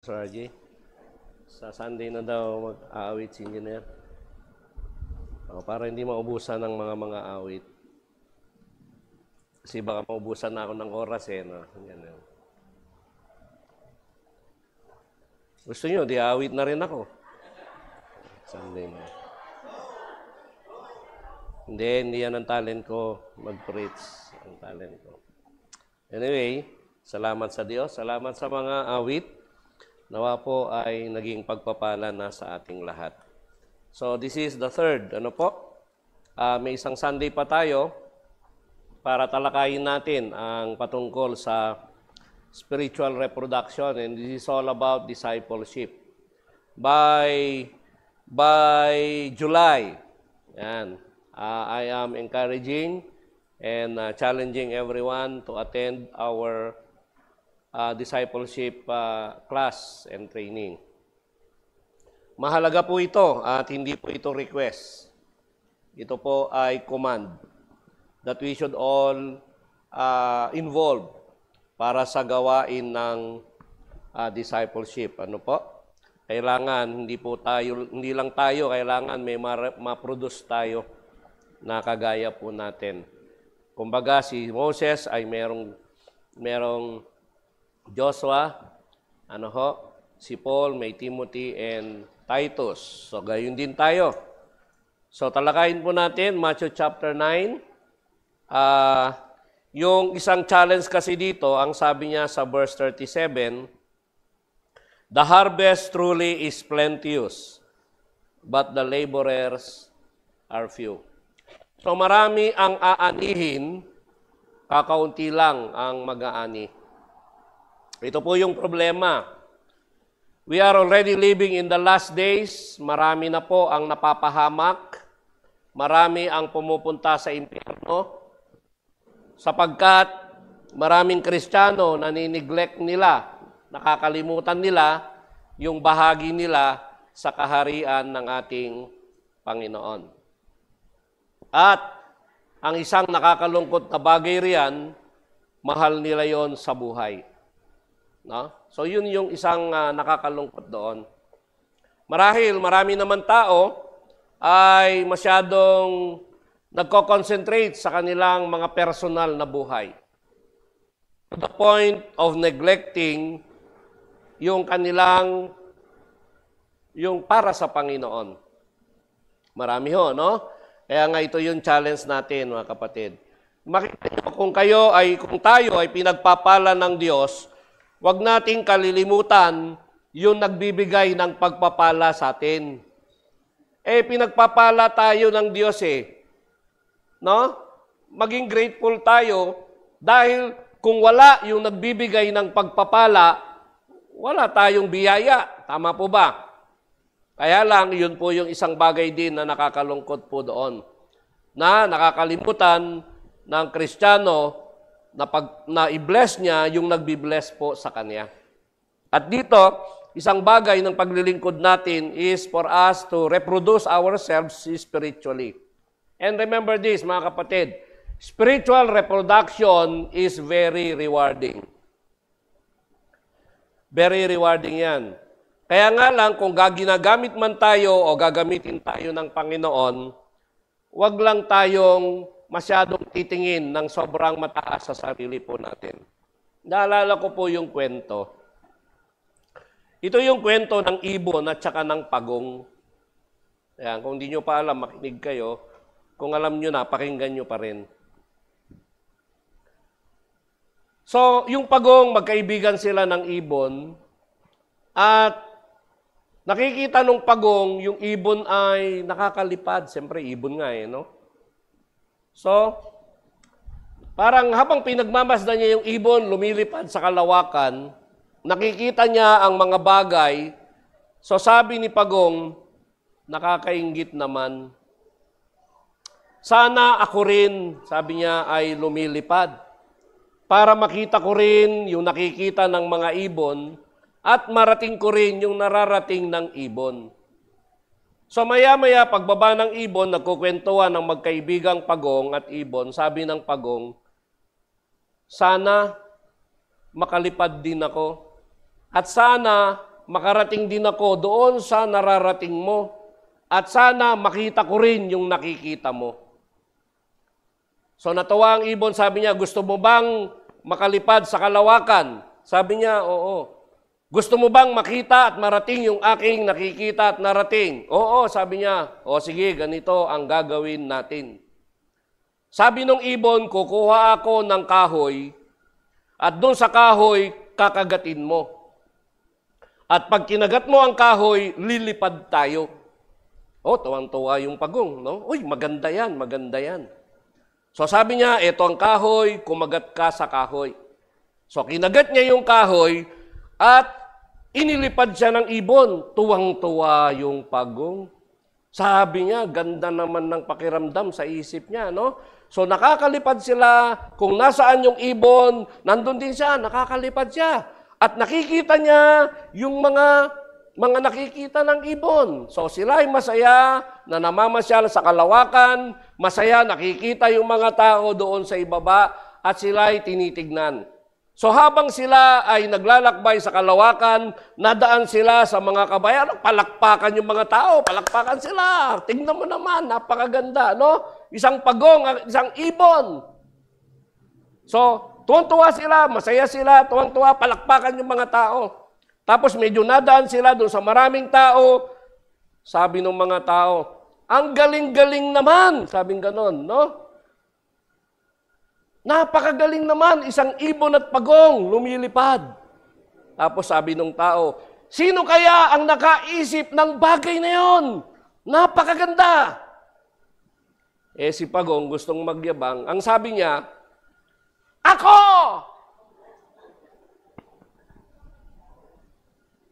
Sir RJ, sa Sunday na daw mag-aawit si Engineer. Para hindi maubusan ng mga awit. Kasi baka maubusan na ako ng oras no? Ganun. Gusto nyo, di awit na rin ako. Sunday na. Hindi yan ang talent ko, mag-preach ang talent ko. Anyway, salamat sa Diyos, salamat sa mga awit. Nawa po ay naging pagpapala na sa ating lahat. So this is the third. May isang Sunday pa tayo para talakayin natin ang patungkol sa spiritual reproduction, and this is all about discipleship. By July, I am encouraging and challenging everyone to attend our discipleship class and training. Mahalaga po ito at hindi po ito request. Ito po ay command that we should all involve para sa gawain ng discipleship. Kailangan hindi lang tayo, kailangan may ma-produce tayo na kagaya po natin. Kumbaga si Moses ay merong Joshua, si Paul, may Timothy and Titus. So, gayon din tayo. So, talakayin po natin, Matthew chapter 9. Yung isang challenge kasi dito, ang sabi niya sa verse 37, "The harvest truly is plenteous, but the laborers are few." So, marami ang aanihin, kakaunti lang ang mag-aani. Ito po yung problema. We are already living in the last days. Marami na po ang napapahamak. Marami ang pumupunta sa impyerno. Sapagkat maraming Kristiyano nanineglect nila, nakakalimutan nila yung bahagi nila sa kaharian ng ating Panginoon. At ang isang nakakalungkot na bagay riyan, mahal nila yon sa buhay. No? So yun yung isang nakakalungkot doon. Marahil marami naman tao ay masyadong nagko-concentrate sa kanilang mga personal na buhay. To the point of neglecting yung kanilang, yung para sa Panginoon. Marami ho, no? Kaya nga ito yung challenge natin, mga kapatid. Makita nyo, kung tayo ay pinagpapala ng Diyos, huwag nating kalilimutan yung nagbibigay ng pagpapala sa atin. Pinagpapala tayo ng Diyos no? Maging grateful tayo dahil kung wala yung nagbibigay ng pagpapala, wala tayong biyaya. Tama po ba? Kaya lang, yun po yung isang bagay din na nakakalungkot po doon. Na nakakalimutan ng Kristiyano na i-bless niya yung nagbi-bless po sa kanya. At dito, isang bagay ng paglilingkod natin is for us to reproduce ourselves spiritually. And remember this, mga kapatid, spiritual reproduction is very rewarding. Very rewarding yan. Kaya nga lang, kung ginagamit man tayo o gagamitin tayo ng Panginoon, wag lang tayong masyadong titingin ng sobrang mataas sa sarili po natin. Naalala ko po yung kwento. Ito yung kwento ng ibon at saka ng pagong. Ayan, kung di nyo pa alam, makinig kayo. Kung alam nyo na, pakinggan nyo pa rin. So, yung pagong, magkaibigan sila ng ibon. At nakikita nung pagong, yung ibon ay nakakalipad. Siyempre, ibon nga no? So, parang habang pinagmamasdan niya yung ibon, lumilipad sa kalawakan, nakikita niya ang mga bagay. So, sabi ni pagong, nakakainggit naman. Sana ako rin, sabi niya, ay lumilipad. Para makita ko rin yung nakikita ng mga ibon at marating ko rin yung nararating ng ibon. So maya-maya, pagbaba ng ibon, nagkukwentuhan ng magkaibigang pagong at ibon. Sabi ng pagong, sana makalipad din ako. At sana makarating din ako doon sa nararating mo. At sana makita ko rin yung nakikita mo. So natuwa ang ibon, sabi niya, gusto mo bang makalipad sa kalawakan? Sabi niya, oo. Gusto mo bang makita at marating yung aking nakikita at narating? Oo, sabi niya. O sige, ganito ang gagawin natin. Sabi nung ibon, kukuha ako ng kahoy at doon sa kahoy, kakagatin mo. At pag kinagat mo ang kahoy, lilipad tayo. O, tuwang-tuwa yung pagong, no? Uy, maganda yan, maganda yan. So sabi niya, eto ang kahoy, kumagat ka sa kahoy. So kinagat niya yung kahoy at inilipad siya ng ibon. Tuwang-tuwa yung pagong. Sabi niya, ganda naman ng pakiramdam sa isip niya, no? So nakakalipad sila, kung nasaan yung ibon, nandun din siya, nakakalipad siya. At nakikita niya yung mga nakikita ng ibon. So sila ay masaya na namamasyal sa kalawakan, masaya nakikita yung mga tao doon sa ibaba at sila ay tinitignan. So habang sila ay naglalakbay sa kalawakan, nadaan sila sa mga kabayan, palakpakan yung mga tao, palakpakan sila. Tingnan mo naman, napakaganda, no? Isang pagong, isang ibon. So, tuwang-tuwa sila, masaya sila, tuwang-tuwa, palakpakan yung mga tao. Tapos medyo nadaan sila doon sa maraming tao. Sabi ng mga tao, ang galing-galing naman, sabing ganon, no? Napakagaling naman, isang ibon at pagong lumilipad. Tapos sabi ng tao, sino kaya ang nakaisip ng bagay na yon? Napakaganda. Si pagong gustong magyabang. Ang sabi niya, ako!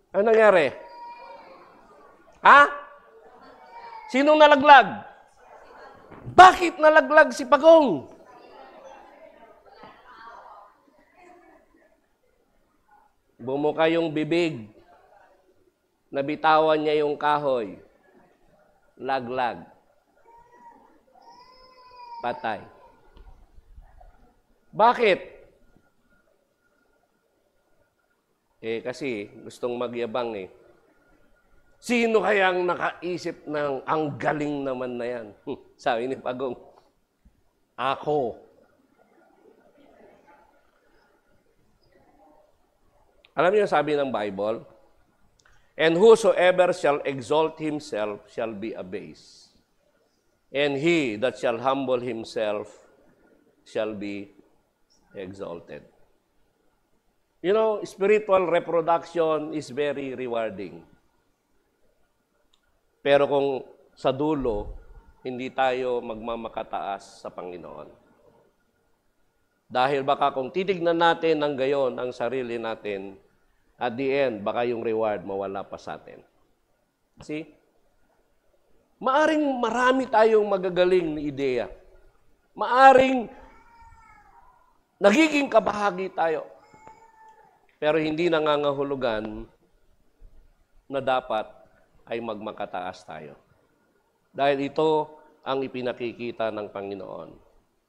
Ano nangyari? Ha? Sinong nalaglag? Bakit nalaglag si pagong? Bumuka yung bibig. Nabitawan niya yung kahoy. Laglag. Patay. Bakit? Kasi gustong magyabang eh. Sino kayang nakaisip ng ang galing naman na yan? Sabi ni Pagong, ako. Alam niyo sabi ng Bible? And whosoever shall exalt himself shall be abased. And he that shall humble himself shall be exalted. You know, spiritual reproduction is very rewarding. Pero kung sa dulo, hindi tayo magmamakataas sa Panginoon. Dahil baka kung titignan natin ng gayon ang sarili natin, at the end, baka yung reward mawala pa sa atin. See? Maaring marami tayong magagaling na ideya. Maaring nagiging kabahagi tayo. Pero hindi nangangahulugan na dapat ay magmakataas tayo. Dahil ito ang ipinakikita ng Panginoon.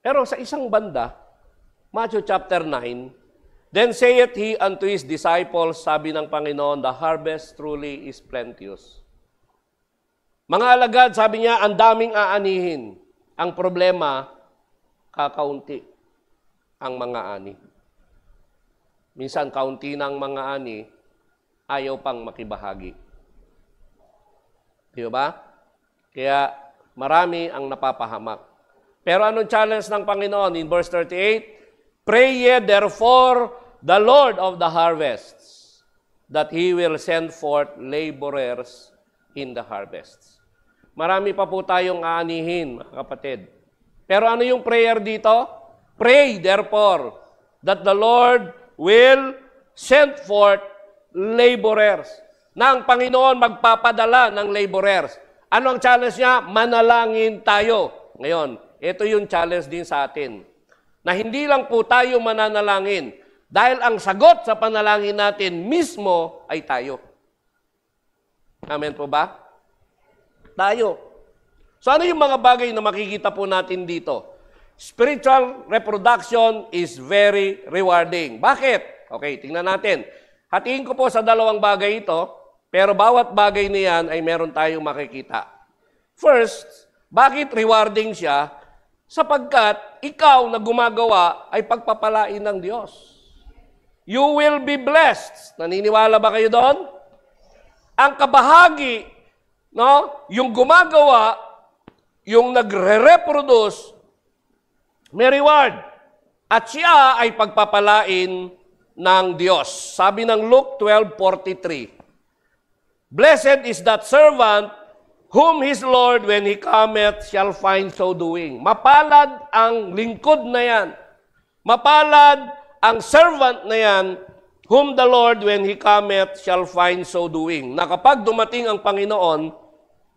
Pero sa isang banda, Matthew chapter 9, then saith he unto his disciples, sabi ng Panginoon, the harvest truly is plenteous. Mga alagad, sabi niya, ang daming aanihin. Ang problema, kakaunti ang mga ani. Minsan, kaunti ng mga ani, ayaw pang makibahagi. Di ba? Kaya marami ang napapahamak. Pero anong challenge ng Panginoon? In verse 38, pray ye therefore the Lord of the harvests, that He will send forth laborers in the harvests. Marami pa po tayong aanihin, mga kapatid. Pero ano yung prayer dito? Pray therefore that the Lord will send forth laborers. Na ang Panginoon magpapadala ng laborers. Ano ang challenge niya? Manalangin tayo. Ngayon, ito yung challenge din sa atin. Na hindi lang po tayo mananalangin. Dahil ang sagot sa panalangin natin mismo ay tayo. Amen po ba? Tayo. So ano yung mga bagay na makikita po natin dito? Spiritual reproduction is very rewarding. Bakit? Okay, tingnan natin. Hatiin ko po sa dalawang bagay ito. Pero bawat bagay niyan ay meron tayong makikita. First, bakit rewarding siya? Sapagkat ikaw na gumagawa ay pagpapalain ng Diyos. You will be blessed. Naniniwala ba kayo doon? Ang kabahagi, no, yung gumagawa, yung nagre-reproduce, may reward. At siya ay pagpapalain ng Diyos. Sabi ng Luke 12:43, Blessed is that servant whom his Lord, when he cometh, shall find so doing. Mapalad ang lingkod na yan. Mapalad ang servant na yan, whom the Lord, when he cometh, shall find so doing. Na kapag dumating ang Panginoon,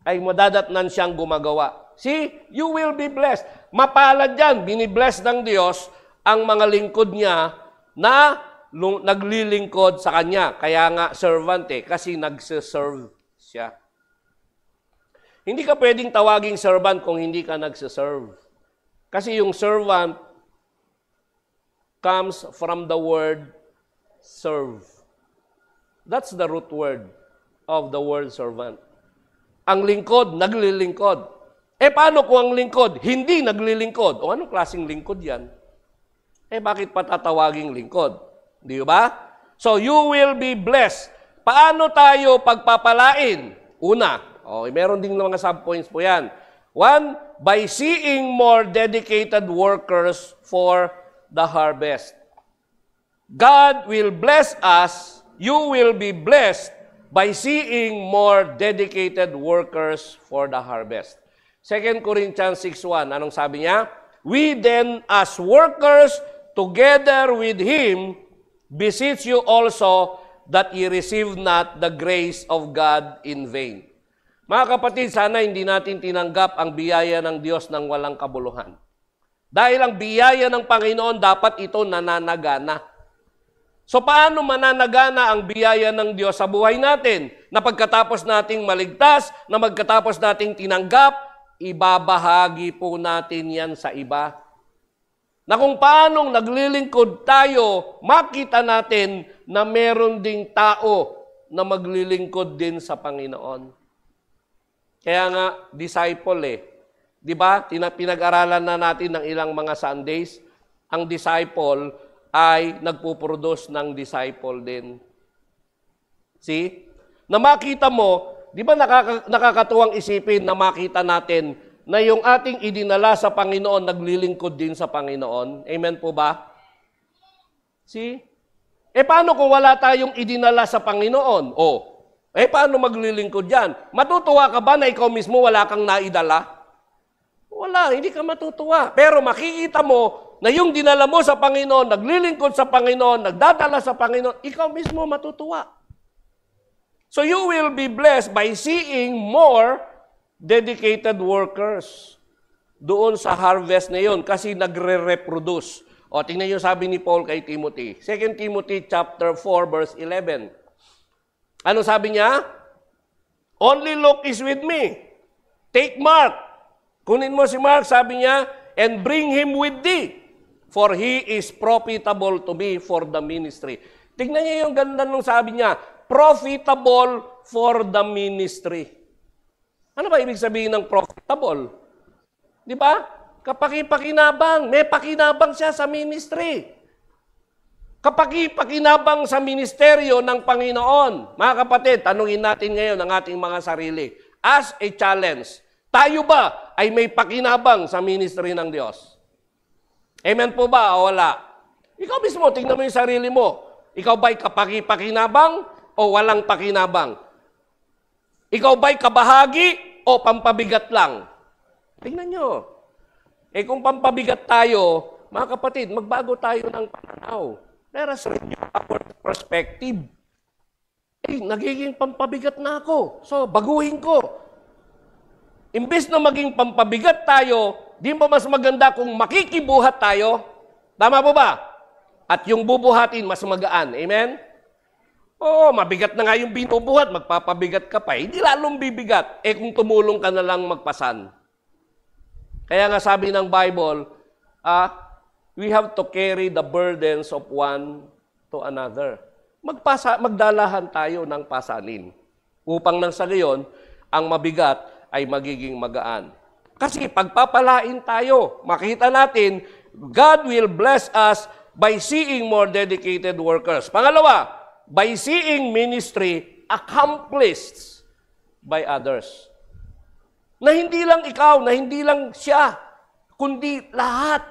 ay madadatnan siyang gumagawa. See, you will be blessed. Mapalad yan, binibless ng Diyos ang mga lingkod niya na naglilingkod sa Kanya. Kaya nga servant kasi nagsiserve siya. Hindi ka pwedeng tawaging servant kung hindi ka nagsiserve. Kasi yung servant comes from the word serve. That's the root word of the word servant. Ang lingkod, naglilingkod. Paano kung ang lingkod, hindi naglilingkod? O anong klaseng lingkod yan? Bakit pa tatawaging lingkod? Di ba? So, you will be blessed. Paano tayo pagpapalain? Una, meron ding mga subpoints po yan. One, by seeing more dedicated workers for the harvest. God will bless us, you will be blessed by seeing more dedicated workers for the harvest. 2 Corinthians 6:1, anong sabi niya? We then as workers together with Him beseech you also that ye receive not the grace of God in vain. Mga kapatid, sana hindi natin tinanggap ang biyaya ng Diyos ng walang kabuluhan. Dahil ang biyaya ng Panginoon, dapat ito nananagana. So paano mananagana ang biyaya ng Diyos sa buhay natin? Na pagkatapos nating maligtas, na pagkatapos nating tinanggap, ibabahagi po natin yan sa iba. Na kung paanong naglilingkod tayo, makita natin na meron ding tao na maglilingkod din sa Panginoon. Kaya nga, disciple Di ba? Pinag-aralan na natin ng ilang mga Sundays, ang disciple ay nagpuproduce ng disciple din. See? Na makita mo, di ba nakakatuwang isipin na makita natin na yung ating idinala sa Panginoon, naglilingkod din sa Panginoon. Amen po ba? See? Paano kung wala tayong idinala sa Panginoon? Paano maglilingkod yan? Matutuwa ka ba na ikaw mismo wala kang naidala? Wala, hindi ka matutuwa. Pero makikita mo na yung dinala mo sa Panginoon, naglilingkod sa Panginoon, nagdadala sa Panginoon, ikaw mismo matutuwa. So you will be blessed by seeing more dedicated workers doon sa harvest na yun kasi nagre-reproduce. Tingnan nyo sabi ni Paul kay Timothy. 2 Timothy chapter 4 verse 11. Ano sabi niya? Only Luke is with me. Take Mark. Kunin mo si Mark, sabi niya, and bring him with thee, for he is profitable to me for the ministry. Tignan niyo yung ganda nung sabi niya, profitable for the ministry. Ano ba ibig sabihin ng profitable? Di ba? Kapaki-pakinabang. May pakinabang siya sa ministry. Kapaki-pakinabang sa ministeryo ng Panginoon. Mga kapatid, tanungin natin ngayon ang ating mga sarili. As a challenge, tayo ba ay may pakinabang sa ministry ng Diyos? Amen po ba o wala? Ikaw mismo, tingnan mo yung sarili mo. Ikaw ba'y kapaki-pakinabang o walang pakinabang? Ikaw ba'y kabahagi o pampabigat lang? Tingnan nyo. Kung pampabigat tayo, mga kapatid, magbago tayo ng pananaw. Let us renew our perspective. Nagiging pampabigat na ako. So, baguhin ko. Imbes na maging pampabigat tayo, di ba mas maganda kung makikibuhat tayo? Tama po ba? At yung bubuhatin, mas magaan. Amen? Oo, mabigat na nga yung binubuhat, magpapabigat ka pa. Hindi lalong bibigat. Kung tumulong ka na lang magpasan. Kaya nga sabi ng Bible, we have to carry the burdens of one to another. Magdalahan tayo ng pasanin. Upang nang sa gayon, ang mabigat ay magiging magaan. Kasi pagpapalain tayo, makita natin, God will bless us by seeing more dedicated workers. Pangalawa, by seeing ministry accomplished by others. Na hindi lang ikaw, na hindi lang siya, kundi lahat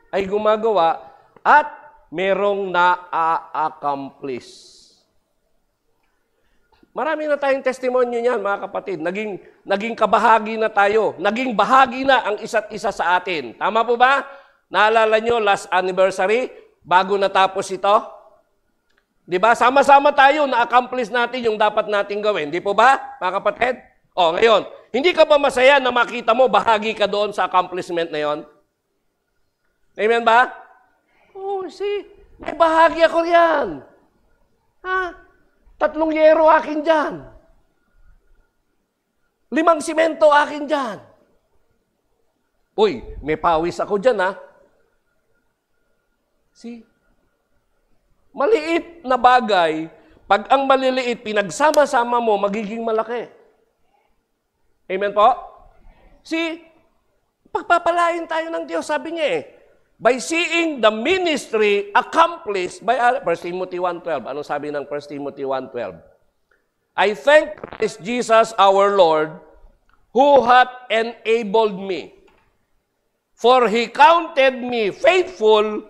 ay gumagawa at merong na-accomplish. Marami na tayong testimonyo niyan, mga kapatid. Naging kabahagi na tayo. Naging bahagi na ang isa't isa sa atin. Tama po ba? Naalala nyo, last anniversary, bago natapos ito? Di ba? Sama-sama tayo, na-accomplish natin yung dapat nating gawin. Di po ba, mga kapatid? O, ngayon, hindi ka ba masaya na makita mo, bahagi ka doon sa accomplishment na yon? Amen ba? Oh, see, may bahagi ako riyan. Ha? 3 yero akin dyan. 5 simento akin dyan. Uy, may pawis ako dyan, ha? See? Maliit na bagay, pag ang maliliit, pinagsama-sama mo, magiging malaki. Amen po? See? Pagpapalain tayo ng Diyos, sabi niya by seeing the ministry accomplished by 1 Timothy 1:12. Anong sabi ng 1 Timothy 1:12? I thank Christ Jesus our Lord, who hath enabled me, for He counted me faithful,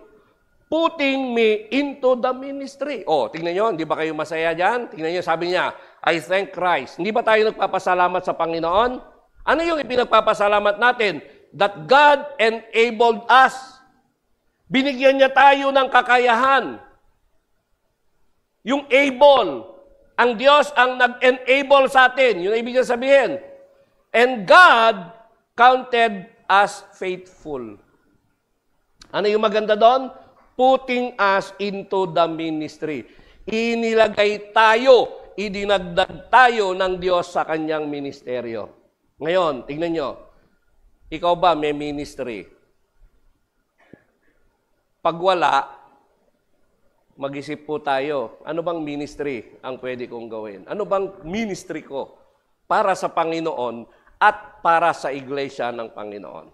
putting me into the ministry. Oh, tingnan nyo, hindi ba kayo masaya dyan? Tingnan nyo, sabi niya, I thank Christ. Hindi ba tayo nagpapasalamat sa Panginoon? Ano yung ipinagpapasalamat natin? That God enabled us. Binigyan niya tayo ng kakayahan. Yung able. Ang Diyos ang nag-enable sa atin. Yun ang ibig sabihin. And God counted us faithful. Ano yung maganda doon? Putting us into the ministry. Inilagay tayo, idinagdag tayo ng Diyos sa kanyang ministeryo. Ngayon, tingnan nyo. Ikaw ba may ministry? Pag wala, mag-isip po tayo, ano bang ministry ang pwede kong gawin? Ano bang ministry ko para sa Panginoon at para sa iglesia ng Panginoon?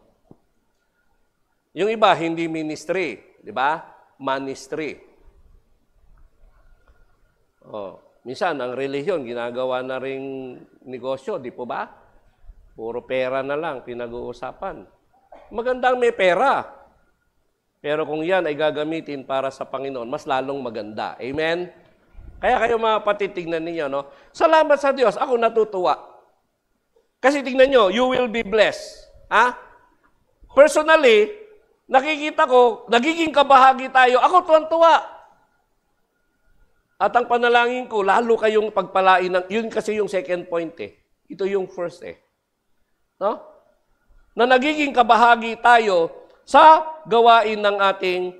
Yung iba, hindi ministry, di ba? Ministry. Oh, minsan, ang relihiyon, ginagawa na ring negosyo, di po ba? Puro pera na lang, pinag-uusapan. Magandang may pera. Pero kung yan ay gagamitin para sa Panginoon, mas lalong maganda. Amen? Kaya kayo mga patitignan ninyo, no? Salamat sa Diyos, ako natutuwa. Kasi tingnan nyo, you will be blessed. Ha? Personally, nakikita ko, nagiging kabahagi tayo, ako tuwan-tuwa. At ang panalangin ko, lalo kayong pagpalain ng, yun kasi yung second point Ito yung first No? Na nagiging kabahagi tayo sa gawain ng ating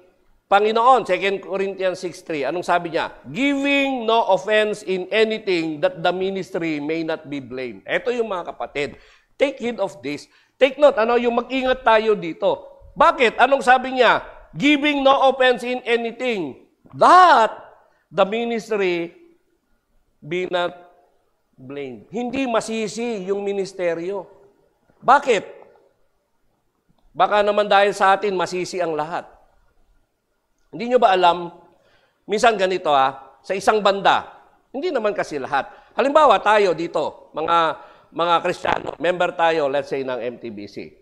Panginoon. 2 Corinthians 6:3. Anong sabi niya? Giving no offense in anything that the ministry may not be blamed. Ito yung mga kapatid. Take heed of this. Take note, yung mag-ingat tayo dito. Bakit? Anong sabi niya? Giving no offense in anything that the ministry be not blamed. Hindi masisi yung ministeryo. Bakit? Baka naman dahil sa atin, masisi ang lahat. Hindi nyo ba alam, minsan ganito sa isang banda, hindi naman kasi lahat. Halimbawa tayo dito, mga Kristiyano, member tayo, let's say, ng MTBC.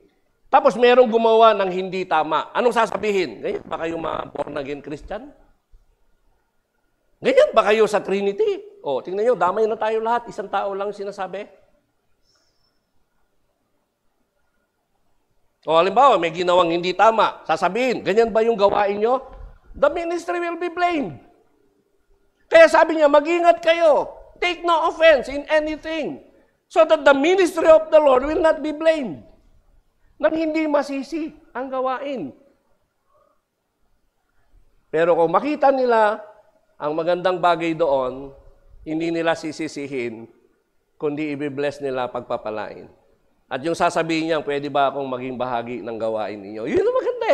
Tapos merong gumawa ng hindi tama. Anong sasabihin? Ganyan ba kayo mga born-again Christian? Ganyan ba kayo sa Trinity? O, tingnan nyo, damay na tayo lahat, isang tao lang sinasabi. O halimbawa, may ginawang hindi tama. Sasabihin, ganyan ba yung gawain nyo? The ministry will be blamed. Kaya sabi niya, mag-ingat kayo. Take no offense in anything. So that the ministry of the Lord will not be blamed. Nang hindi masisi ang gawain. Pero kung makita nila ang magandang bagay doon, hindi nila sisisihin, kundi i-bless nila pagpapalain. At yung sasabihin niya, pwede ba akong maging bahagi ng gawain ninyo? Yun ang maganda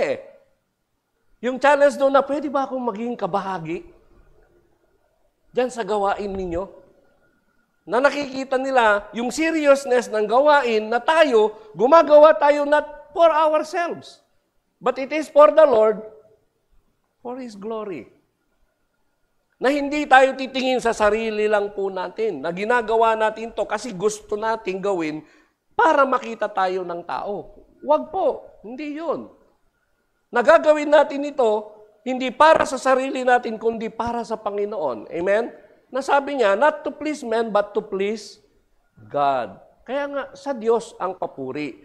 Yung challenge doon na, pwede ba akong maging kabahagi? Diyan sa gawain ninyo? na nakikita nila yung seriousness ng gawain na tayo, gumagawa tayo not for ourselves, but it is for the Lord, for His glory. Na hindi tayo titingin sa sarili lang po natin, na ginagawa natin to kasi gusto nating gawin para makita tayo ng tao. Wag po, hindi yun. Nagagawin natin ito, hindi para sa sarili natin, kundi para sa Panginoon. Amen? Nasabi niya, not to please men, but to please God. Kaya nga, sa Diyos ang papuri.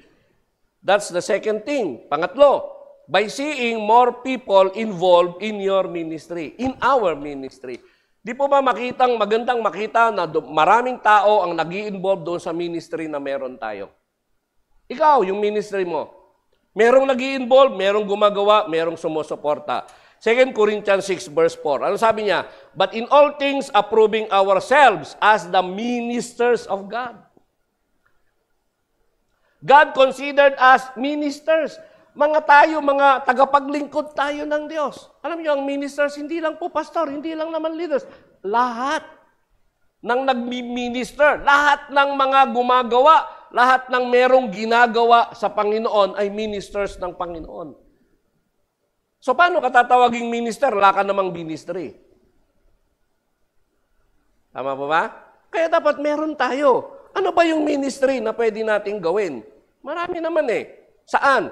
That's the second thing. Pangatlo, by seeing more people involved in your ministry, in our ministry. Di po ba magandang makita na maraming tao ang nag-i-involve doon sa ministry na meron tayo? Ikaw, yung ministry mo. Merong nag-i-involve, merong gumagawa, merong sumusuporta. 2 Corinthians 6 verse 4. Ano sabi niya? But in all things approving ourselves as the ministers of God. God considered us ministers. Mga tayo, mga tagapaglingkod tayo ng Diyos. Alam niyo, ang ministers, hindi lang po pastor, hindi lang naman leaders. Lahat ng nagmi-minister, lahat ng mga gumagawa, lahat ng merong ginagawa sa Panginoon ay ministers ng Panginoon. So, paano ka tatawaging minister? Wala ka namang ministry. Tama po ba? Kaya dapat meron tayo. Ano ba yung ministry na pwede nating gawin? Marami naman eh. Saan?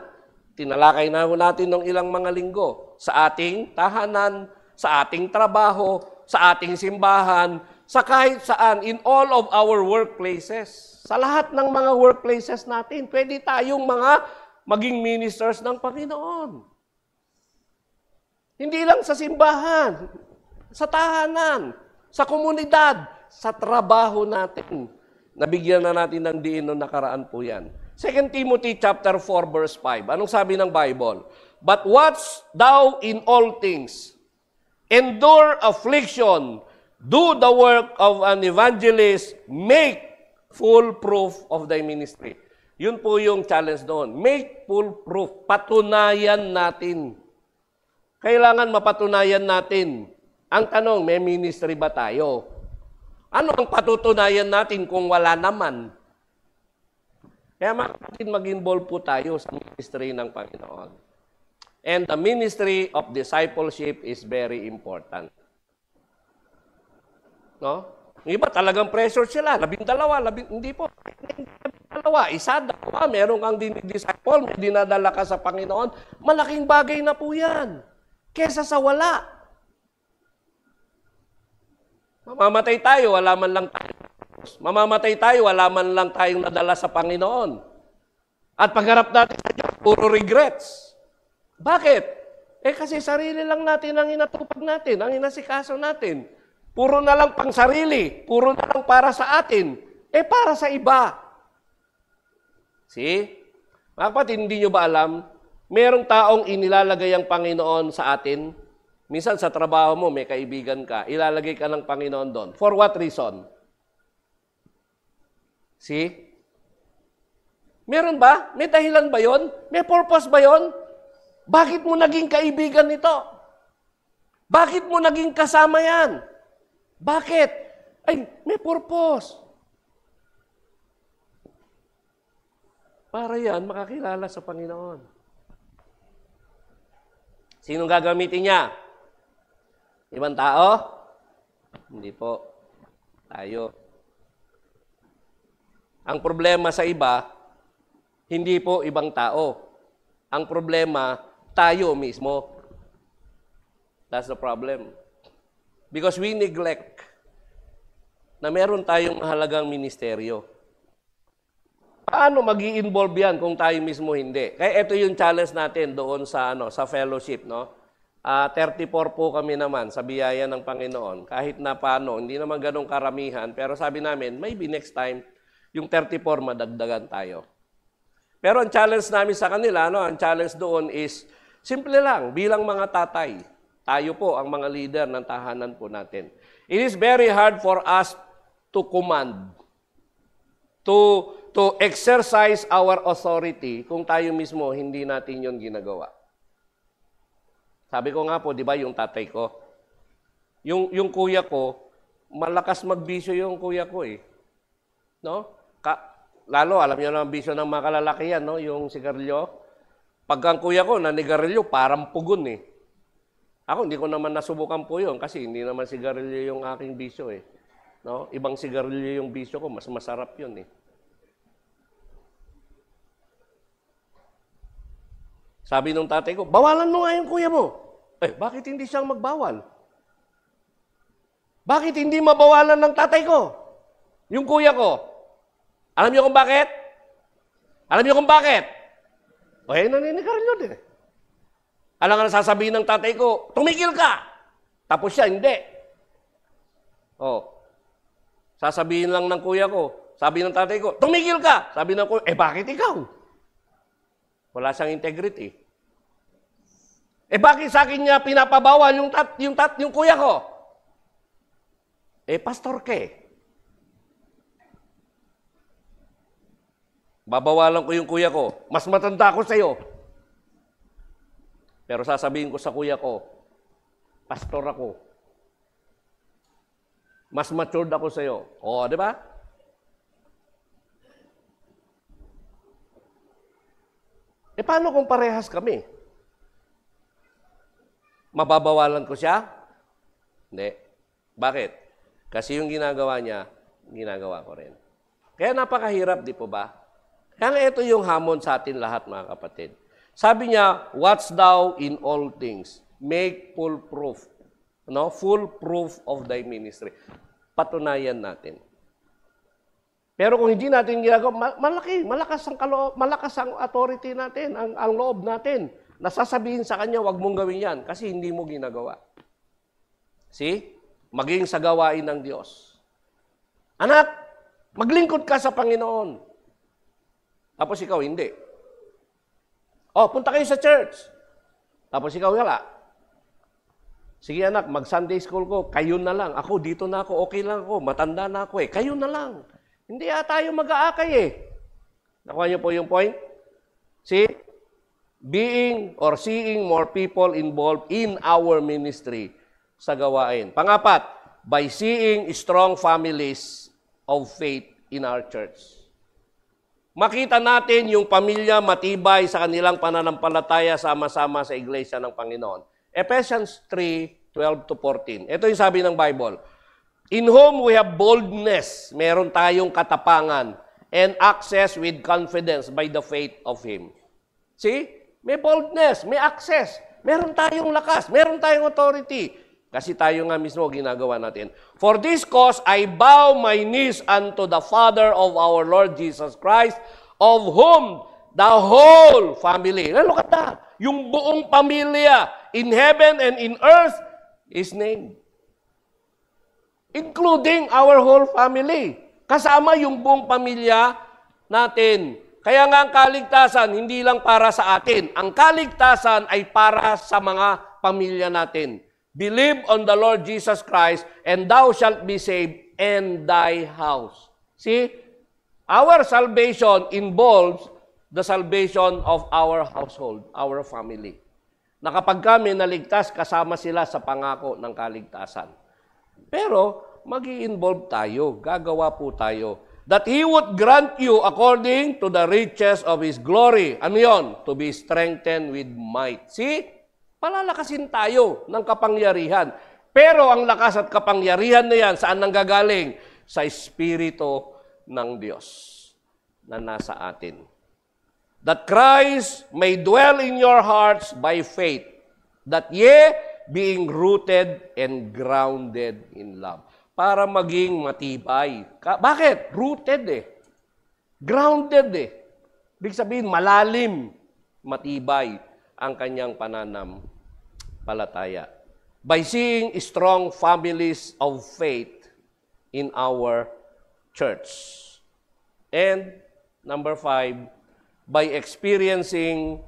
Tinalakay na natin ng ilang mga linggo. Sa ating tahanan, sa ating trabaho, sa ating simbahan, sa kahit saan, in all of our workplaces. Sa lahat ng mga workplaces natin, pwede tayong maging ministers ng Panginoon. Hindi lang sa simbahan, sa tahanan, sa komunidad, sa trabaho natin. Nabigyan na natin ng diin noong nakaraan po yan. 2 Timothy chapter 4 verse 5. Anong sabi ng Bible? But watch thou in all things, endure affliction, do the work of an evangelist, make full proof of thy ministry. Yun po yung challenge doon. Make full proof. Patunayan natin. Kailangan mapatunayan natin. Ang tanong, may ministry ba tayo? Ano ang patutunayan natin kung wala naman? Kaya mag-involve po tayo sa ministry ng Panginoon. And the ministry of discipleship is very important. No? Yung iba talagang pressure sila. 12, hindi po. 12, isa, dalawa, meron kang disciple, may dinadala ka sa Panginoon. Malaking bagay na po yan. Kesa sa wala. Mamamatay tayo, wala man lang tayo. Mamamatay tayo, wala man lang tayong nadala sa Panginoon. At pagharap natin sa Diyos, puro regrets. Bakit? Kasi sarili lang natin ang inatupag natin, ang inasikaso natin. Puro na lang pang sarili, puro na lang para sa atin. Para sa iba. See? Mga kapatid, hindi nyo ba alam? Merong taong inilalagay ang Panginoon sa atin. Minsan sa trabaho mo, may kaibigan ka, ilalagay ka ng Panginoon doon. For what reason? See? Meron ba? May dahilan ba yon? May purpose ba yon? Bakit mo naging kaibigan nito? Bakit mo naging kasama yan? Bakit? Ay, may purpose. Para yan, makakilala sa Panginoon. Sinong gagamitin niya? Ibang tao? Hindi po. Tayo. Ang problema sa iba, hindi po ibang tao. Ang problema, tayo mismo. That's the problem. Because we neglect na meron tayong mahalagang ministeryo. Paano mag-i-involve yan kung tayo mismo hindi? Kaya ito yung challenge natin doon sa sa fellowship, no? 34 po kami naman sa biyaya ng Panginoon. Kahit na paano, hindi naman ganong karamihan, pero sabi namin, maybe next time yung 34 madagdagan tayo. Pero ang challenge namin sa kanila, ang challenge doon is simple lang, bilang mga tatay. Tayo po ang mga leader ng tahanan po natin. It is very hard for us to command, to exercise our authority kung tayo mismo hindi natin yon ginagawa. Sabi ko nga po, di ba, yung tatay ko, yung kuya ko, malakas magbisyo yung kuya ko eh. No? Lalo, alam niyo na ang bisyo ng mga kalalakihan, no? Yung sigarilyo. Pagka ang kuya ko, nanigarilyo, parang pugon eh. Ako, hindi ko naman nasubukan po yun kasi hindi naman sigarilyo yung aking bisyo eh. No? Ibang sigarilyo yung bisyo ko, mas masarap yun eh. Sabi nung tatay ko, bawalan mo nga yung kuya mo. Bakit hindi siyang magbawal? Bakit hindi mabawalan ng tatay ko? Yung kuya ko. Alam niyo kung bakit? Alam niyo kung bakit? Naninigarilyo din eh. Alam nga sasabihin ng tatay ko, tumigil ka! Tapos siya, hindi. Sasabihin lang ng kuya ko, sabi ng tatay ko, tumigil ka! Sabi ng kuya, bakit ikaw? Wala siyang integrity. Bakit sa akin niya pinapabawal yung kuya ko? Pastor ka eh. Babawalan ko yung kuya ko. Mas matanda ako sa'yo. Pero sasabihin ko sa kuya ko, pastor ako. Mas matured ako sa'yo. Di ba? Paano kung parehas kami? Mababawalan ko siya? Hindi. Bakit? Kasi yung ginagawa niya, ginagawa ko rin. Kaya napakahirap, di po ba? Kaya ito yung hamon sa atin lahat, mga kapatid. Sabi niya, watch thou in all things. Make full proof. Full proof of thy ministry. Patunayan natin. Pero kung hindi natin ginagawa, malakas ang authority natin, ang loob natin. Nasasabihin sa kanya, wag mong gawin yan kasi hindi mo ginagawa. See? Maging sa gawain ng Diyos. Anak, maglingkod ka sa Panginoon. Tapos ikaw, hindi. Punta kayo sa church. Tapos ikaw, wala. Sige anak, mag-Sunday school ko, kayo na lang. Ako, dito na ako, okay lang ako, matanda na ako eh. Kayo na lang. Hindi tayo mag-aakay eh. Nakuha niyo po yung point? See? Being or seeing more people involved in our ministry sa gawain. Pangapat, by seeing strong families of faith in our church. Makita natin yung pamilya matibay sa kanilang pananampalataya sama-sama sa iglesia ng Panginoon. Ephesians 3:12-14. Ito yung sabi ng Bible. In whom we have boldness, meron tayong katapangan, and access with confidence by the faith of Him. See? May boldness, may access, meron tayong lakas, meron tayong authority. Kasi tayo nga mismo ginagawa natin. For this cause, I bow my knees unto the Father of our Lord Jesus Christ, of whom the whole family, look at that, yung buong pamilya in heaven and in earth is named. Including our whole family. Kasama yung buong pamilya natin. Kaya nga ang kaligtasan, hindi lang para sa atin. Ang kaligtasan ay para sa mga pamilya natin. Believe on the Lord Jesus Christ, and thou shalt be saved, and thy house. See? Our salvation involves the salvation of our household, our family. Na kapag kami naligtas, kasama sila sa pangako ng kaligtasan. Pero, mag-i-involve tayo, gagawa po tayo. That He would grant you according to the riches of His glory. Ano yun? To be strengthened with might. See? Palalakasin tayo ng kapangyarihan. Pero ang lakas at kapangyarihan na yan, saan nanggagaling? Sa Espiritu ng Diyos na nasa atin. That Christ may dwell in your hearts by faith, that ye, being rooted and grounded in love. Para maging matibay. Bakit? Rooted eh. Grounded eh. Ibig sabihin, malalim, matibay ang kanyang pananampalataya. By seeing strong families of faith in our church. And number 5, by experiencing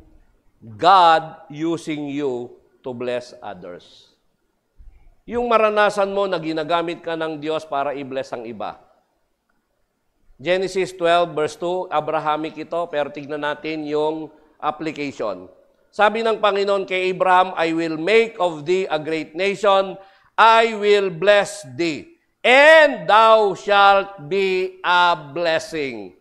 God using you to bless others. Yung maranasan mo na ginagamit ka ng Diyos para i-bless ang iba. Genesis 12 verse 2, Abrahamic ito, pero tignan natin yung application. Sabi ng Panginoon kay Abraham, I will make of thee a great nation, I will bless thee, and thou shalt be a blessing.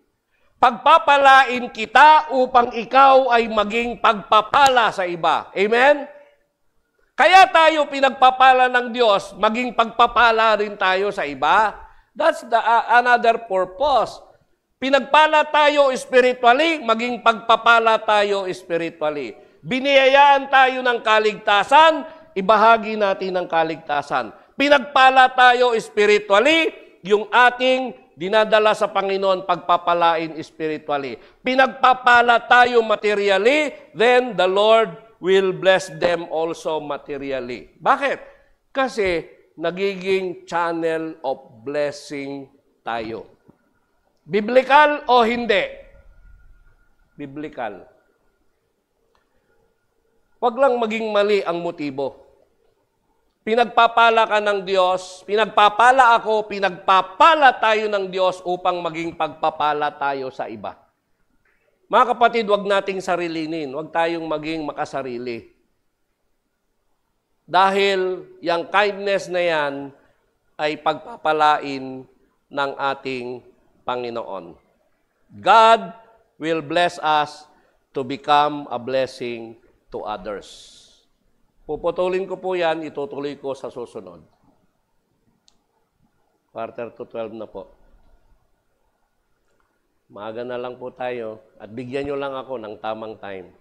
Pagpapalain kita upang ikaw ay maging pagpapala sa iba. Amen? Kaya tayo pinagpapala ng Diyos, maging pagpapala rin tayo sa iba. That's another purpose. Pinagpala tayo spiritually, maging pagpapala tayo spiritually. Biniyayaan tayo ng kaligtasan, ibahagi natin ng kaligtasan. Pinagpala tayo spiritually, yung ating dinadala sa Panginoon, pagpapalain spiritually. Pinagpapala tayo materially, then the Lord will bless them also materially. Bakit? Kasi nagiging channel of blessing tayo. Biblical o hindi? Biblical. Huwag lang maging mali ang motibo. Pinagpapala ka ng Diyos, pinagpapala ako, pinagpapala tayo ng Diyos upang maging pagpapala tayo sa iba. Mga kapatid, huwag nating sarilinin, huwag tayong maging makasarili. Dahil yung kindness na yan ay pagpapalain ng ating Panginoon. God will bless us to become a blessing to others. Puputulin ko po yan, itutuloy ko sa susunod. 11:45 na po. Maaga na lang po tayo at bigyan nyo lang ako ng tamang time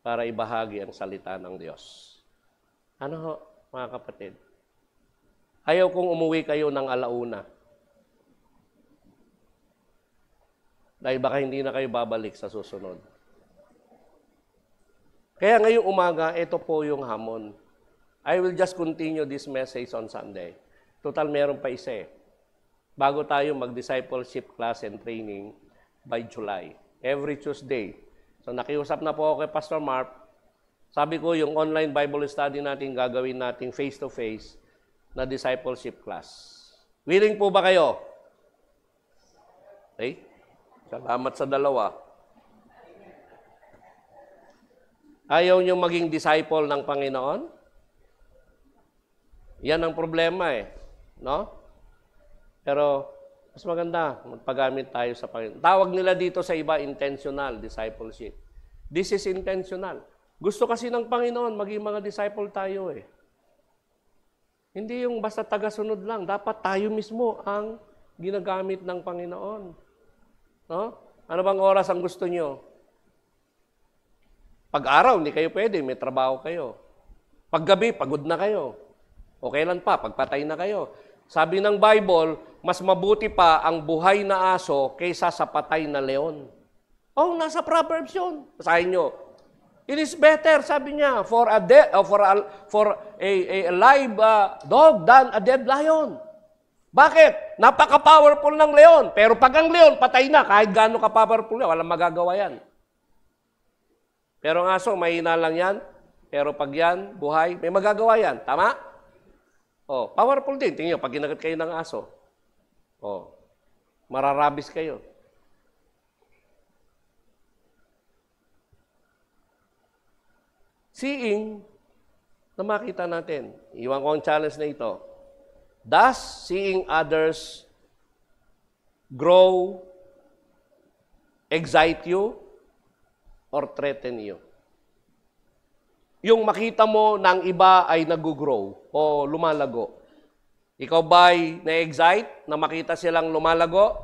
para ibahagi ang salita ng Diyos. Ano ho, mga kapatid? Ayaw kong umuwi kayo ng alauna. Dahil baka hindi na kayo babalik sa susunod. Kaya ngayong umaga, ito po yung hamon. I will just continue this message on Sunday. Total, meron pa isa eh. Bago tayo mag-discipleship class and training by July. Every Tuesday. So nakiusap na po ako kay Pastor Mark. Sabi ko, yung online Bible study natin, gagawin natin face-to-face na discipleship class. Willing po ba kayo? Okay? Salamat sa dalawa. Ayaw nyo maging disciple ng Panginoon? Yan ang problema eh. No? Pero, mas maganda, magpagamit tayo sa Panginoon. Tawag nila dito sa iba, intentional discipleship. This is intentional. Gusto kasi ng Panginoon, maging mga disciple tayo eh. Hindi yung basta taga-sunod lang. Dapat tayo mismo ang ginagamit ng Panginoon. No? Ano bang oras ang gusto nyo? Pag-araw, hindi kayo pwede. May trabaho kayo. Paggabi, pagod na kayo. O kailan pa? Pagpatay na kayo. Sabi ng Bible, mas mabuti pa ang buhay na aso kaysa sa patay na leon. Oh, nasa Proverbs yun. Basahin nyo. It is better, sabi niya, for a live dog than a dead lion. Bakit? Napaka-powerful ng leon. Pero pag ang leon, patay na. Kahit gaano ka-powerful yan, walang magagawa yan. Pero ang aso, mahina lang yan. Pero pag yan, buhay, may magagawa yan. Tama? Oh, powerful din. Tingnan nyo, pag ginagat kayo ng aso, oh, mararabis kayo. Seeing, na makita natin. Iwan ko ang challenge na ito. Does seeing others grow, excite you, or threaten you? Yung makita mo ng iba ay nag-grow o lumalago. Ikaw ba'y na-excite na makita silang lumalago?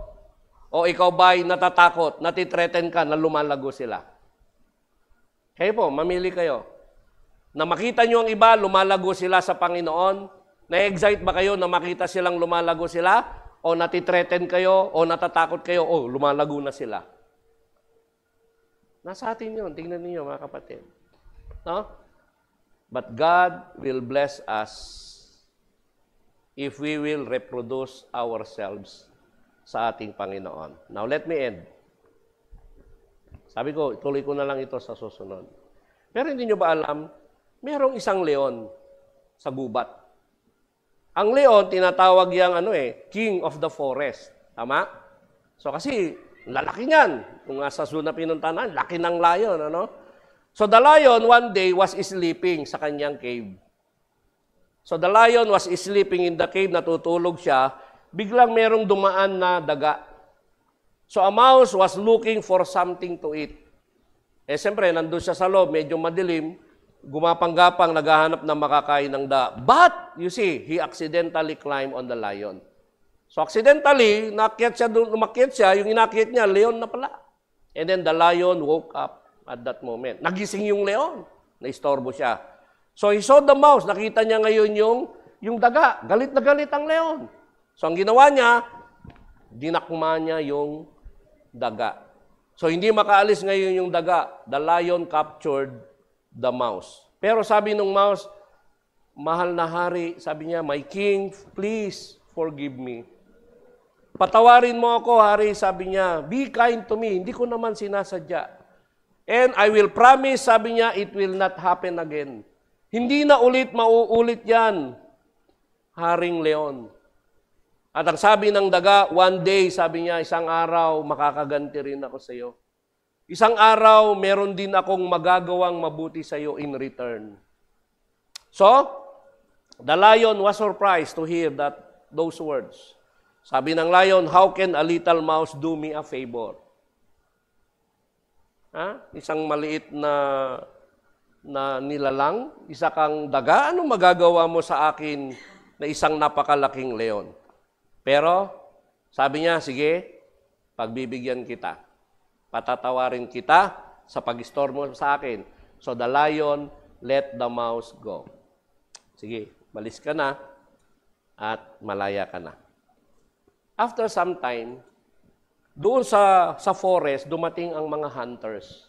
O ikaw ba'y natatakot, natitreaten ka na lumalago sila? Kayo po, mamili kayo. Na makita nyo ang iba, lumalago sila sa Panginoon? Na-excite ba kayo na makita silang lumalago sila? O natitreaten kayo? O natatakot kayo? O lumalago na sila? Nasa atin yun. Tingnan niyo mga kapatid. No? But God will bless us if we will reproduce ourselves sa ating Panginoon. Now, let me end. Sabi ko, ituloy ko na lang ito sa susunod. Pero hindi nyo ba alam, merong isang leon sa gubat. Ang leon, tinatawag yang king of the forest. Tama? So kasi, lalaki niyan. Kung sa zoo na pinuntahan, laki ng lion, ano? So the lion one day was sleeping sa kanyang cave. So the lion was sleeping in the cave, natutulog siya, biglang merong dumaan na daga. So a mouse was looking for something to eat. Eh siyempre, nandun siya sa loob, medyo madilim, gumapang-gapang, naghahanap ng makakain ng daga. But, you see, he accidentally climbed on the lion. So accidentally, umakyat siya, yung inakyat niya, leon na pala. And then the lion woke up at that moment. Nagising yung leon, naistorbo siya. So he saw the mouse, nakita niya ngayon yung daga. Galit na galit ang leon. So ang ginawa niya, dinakma niya yung daga. So hindi makaalis ngayon yung daga. The lion captured the mouse. Pero sabi nung mouse, mahal na hari, sabi niya, my king, please forgive me. Patawarin mo ako, hari, sabi niya, be kind to me, hindi ko naman sinasadya. And I will promise, sabi niya, it will not happen again. Hindi na ulit mauulit yan, Haring Leon. At ang sabi ng daga, one day, sabi niya, isang araw, makakaganti rin ako sa iyo. Isang araw, meron din akong magagawang mabuti sa iyo in return. So, the lion was surprised to hear those words. Sabi ng lion, how can a little mouse do me a favor? Isang maliit na nilalang, isa kang daga, anong magagawa mo sa akin na isang napakalaking leon? Pero, sabi niya, sige, pagbibigyan kita. Patatawarin kita sa pag-store mo sa akin. So the lion let the mouse go. Sige, malis ka na at malaya ka na. After some time, doon sa forest, dumating ang mga hunters.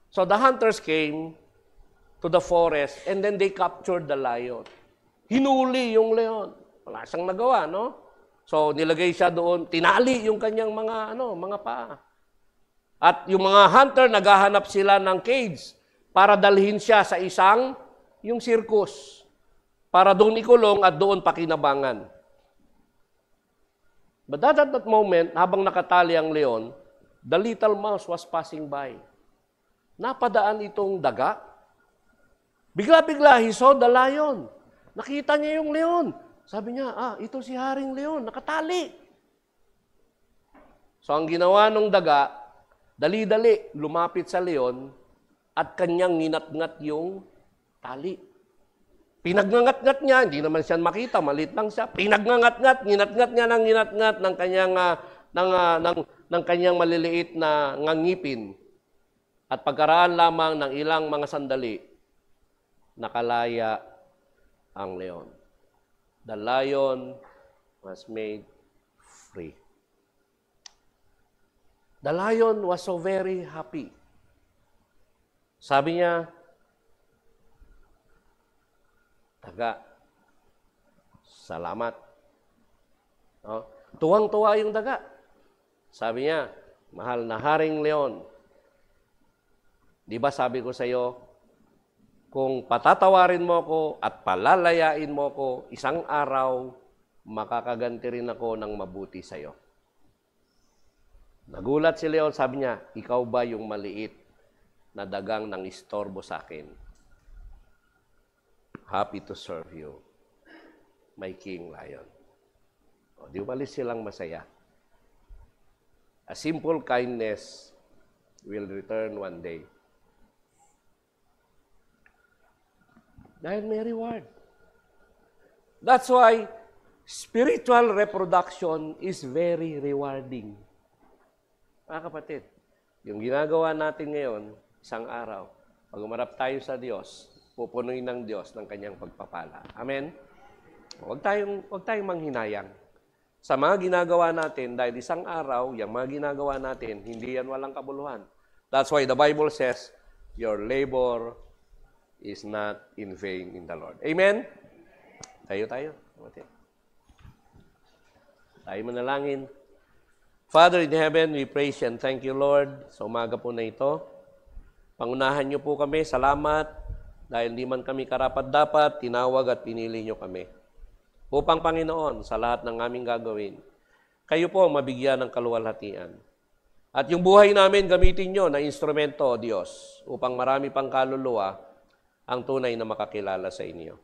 So the hunters came to the forest and then they captured the lion. Hinuli yung leon. Wala siyang nagawa, no? So nilagay siya doon, tinali yung kanyang mga paa. At yung mga hunter, naghahanap sila ng cage para dalhin siya sa yung circus. Para doon ikulong at doon pakinabangan. But at that moment, habang nakatali ang leon, the little mouse was passing by. Napadaan itong daga. Bigla-bigla, he saw the lion. Nakita niya yung leon. Sabi niya, ito si Haring Leon, nakatali. So ang ginawa ng daga, dali-dali, lumapit sa leon at kanyang nginat-ngat yung tali. Pinagngangat-ngat niya, hindi naman siya makita, malit lang siya. Pinagngangat-ngat, nginat-ngat niya ng nginat-ngat ng kanyang maliliit na ngangipin. At pagkaraan lamang ng ilang mga sandali, nakalaya ang leon. The lion was made free. The lion was so very happy. Sabi niya, daga, salamat. Tuwang-tuwa yung daga. Sabi niya, mahal na Haring Leon, di ba sabi ko sa iyo, kung patatawarin mo ko at palalayain mo ko, isang araw, makakaganti rin ako ng mabuti sa iyo. Nagulat si Leon, sabi niya, ikaw ba yung maliit na dagang nang istorbo sa akin? Happy to serve you, my King Lion. Di walis silang masaya. A simple kindness will return one day. Dahil may reward. That's why spiritual reproduction is very rewarding. Mga kapatid, yung ginagawa natin ngayon, isang araw, pag umarap tayo sa Diyos, pupunuin ng Diyos ng kanyang pagpapala. Amen? Huwag tayong manghinayang. Sa mga ginagawa natin, dahil isang araw, yung mga ginagawa natin, hindi yan walang kabuluhan. That's why the Bible says, your labor is not in vain in the Lord. Amen? Tayo. Tayo manalangin. Father in heaven, we praise you and thank you, Lord, sa umaga po na ito. Pangunahan niyo po kami, salamat, dahil di man kami karapat-dapat, tinawag at pinili niyo kami. Upang Panginoon, sa lahat ng aming gagawin, kayo po mabigyan ng kaluwalhatian. At yung buhay namin, gamitin niyo na instrumento, Diyos, upang marami pang kaluluwa ang tunay na makakilala sa inyo.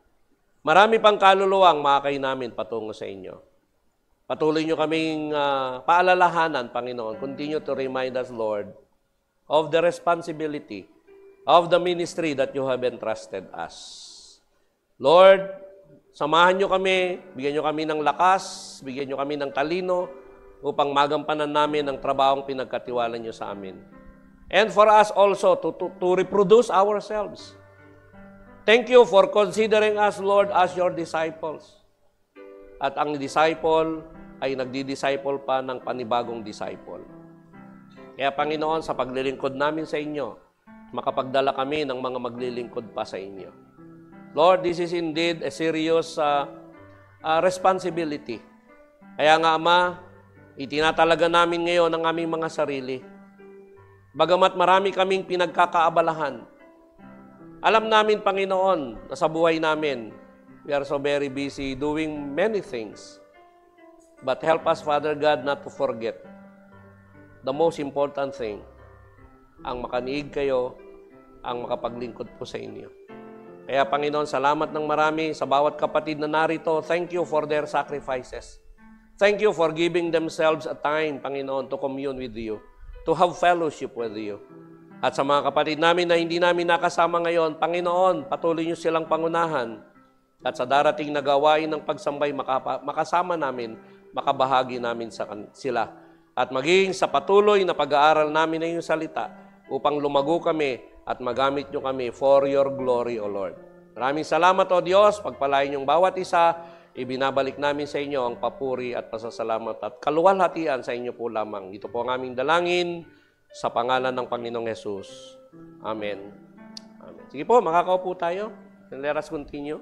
Marami pang kaluluwang makakay namin patungo sa inyo. Patuloy nyo kaming paalalahanan, Panginoon. Continue to remind us, Lord, of the responsibility of the ministry that you have entrusted us. Lord, samahan nyo kami, bigyan nyo kami ng lakas, bigyan nyo kami ng talino upang magampanan namin ang trabahong pinagkatiwala nyo sa amin. And for us also to reproduce ourselves. Thank you for considering us, Lord, as your disciples. At ang disciple ay nagdi-disciple pa ng panibagong disciple. Kaya Panginoon, sa paglilingkod namin sa inyo, makapagdala kami ng mga maglilingkod pa sa inyo. Lord, this is indeed a serious responsibility. Kaya nga, Ama, itinatalaga namin ngayon ang aming mga sarili. Bagamat marami kaming pinagkakaabalahan, alam namin, Panginoon, na sa buhay namin, we are so very busy doing many things. But help us, Father God, not to forget the most important thing, ang makaniig kayo, ang makapaglingkod po sa inyo. Kaya, Panginoon, salamat ng marami sa bawat kapatid na narito. Thank you for their sacrifices. Thank you for giving themselves a time, Panginoon, to commune with you, to have fellowship with you. At sa mga kapatid namin na hindi namin nakasama ngayon, Panginoon, patuloy niyo silang pangunahan. At sa darating na gawain ng pagsambay, makasama namin, makabahagi namin sa sila. At maging sa patuloy na pag-aaral namin ng iyong salita upang lumago kami at magamit nyo kami for your glory, O Lord. Maraming salamat, O Diyos. Pagpalain yung bawat isa, ibinabalik namin sa inyo ang papuri at pasasalamat at kaluwalhatian sa inyo po lamang. Ito po ang aming dalangin sa pangalan ng Panginoong Hesus. Amen. Amen. Sige po, makakaupo tayo. And let us continue.